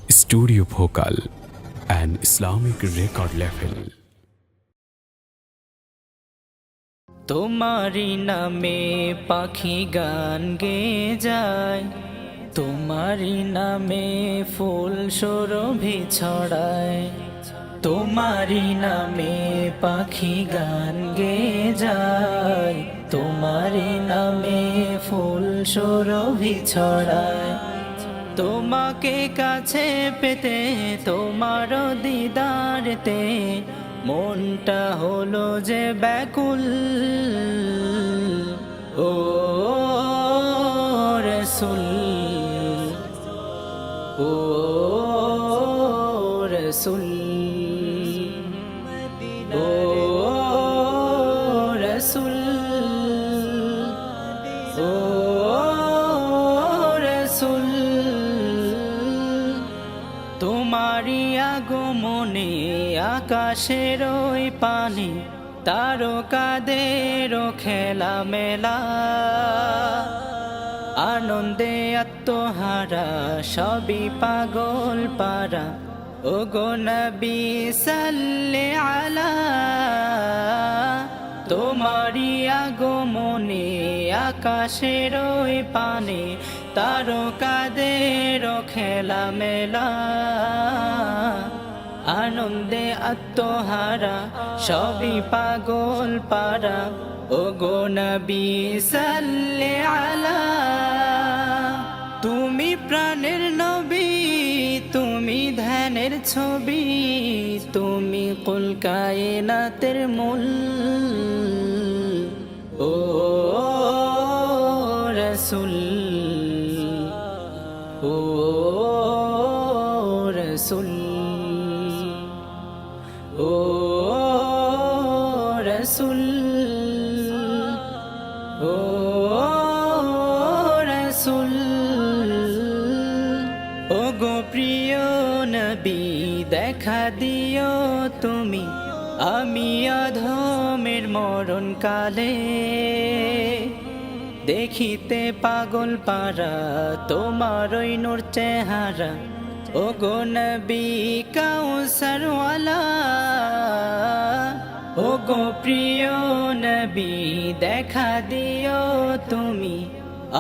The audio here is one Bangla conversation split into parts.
Studio Bhokal, an Islamic record label. তোমারি নামে পাখি গান গেয়ে যায়, তোমারি নামে ফুল সুরভি ছড়ায়। তোমারি নামে পাখি গান গেয়ে যায়, তোমারি নামে ফুল সুরভি ছড়ায়। তোমাকে কাছে পেতে, তোমার দিদারতে মনটা হলো যে ব্যাকুল। ও রসুল, ও রসুল, ও রসুল, ও রসুল। তোমারি আগমনে আকাশের ওই পানি, তারকাদের খেলা মেলা, আনন্দে আত্মহারা সবই পাগল পারা। ও গো নবী সাল্লে আলা, তোমারি আগমনে আকাশের ওই পানে, তারকাদের খেলা মেলা, আনন্দে আত্মহারা সবই পাগল পারা। ও গো নবী সাল্লে আলা, তুমি প্রাণের নবী, তুমি ধ্যানের ছবি, তুমি কুল কায়নাতের মূল। ও রসুল, ও রসুল, ও রসুল, ও রসুল। ও গো প্রিয় নবী, দেখা দিও তুমি, আমি অধমের মরণ কালে দেখিতে পাগল পারা তোমার ওই নূর চেহারা। ও গো নবী কাউসারওয়ালা, ও গো প্রিয় নবী, দেখা দিও তুমি,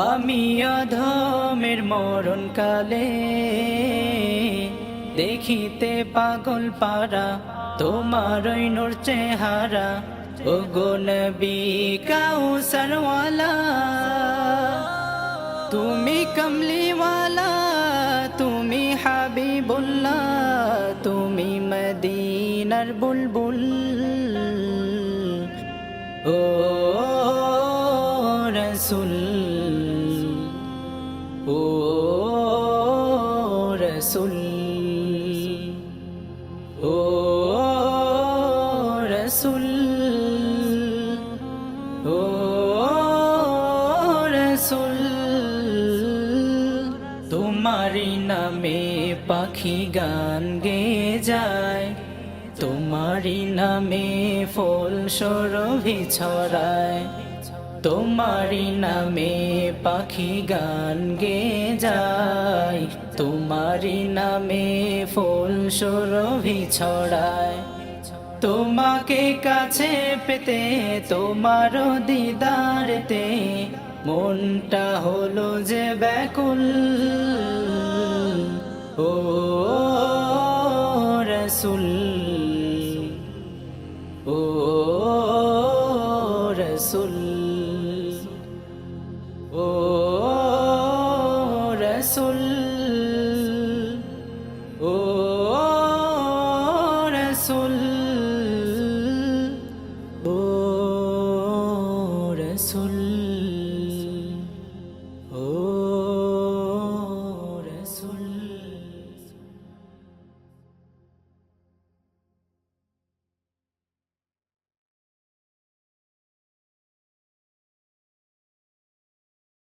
আমি অধমের মরণ কালে দেখিতে পাগল পারা তোমার ওই নূর চেহারা। ও গো নবী কাউসারওয়ালা, তুমি কমলিওয়ালা, তুমি হাবিবুল্লাহ, তুমি মদিনার বুলবুল। ও রসুল, ও রসুল, ও রসুল, ও রসুল। তোমারি নামে পাখি গান গেয়ে যায়, তোমারি নামে ফুল সুরভি ছড়ায়। তোমারি নামে পাখি গান গেয়ে যায়, তোমারি নামে ফুল সুরভি ছড়ায়। তোমাকে কাছে পেতে, তোমার দিদারতে মনটা হলো যে ব্যাকুল। ও রসুল, ও রসুল, ও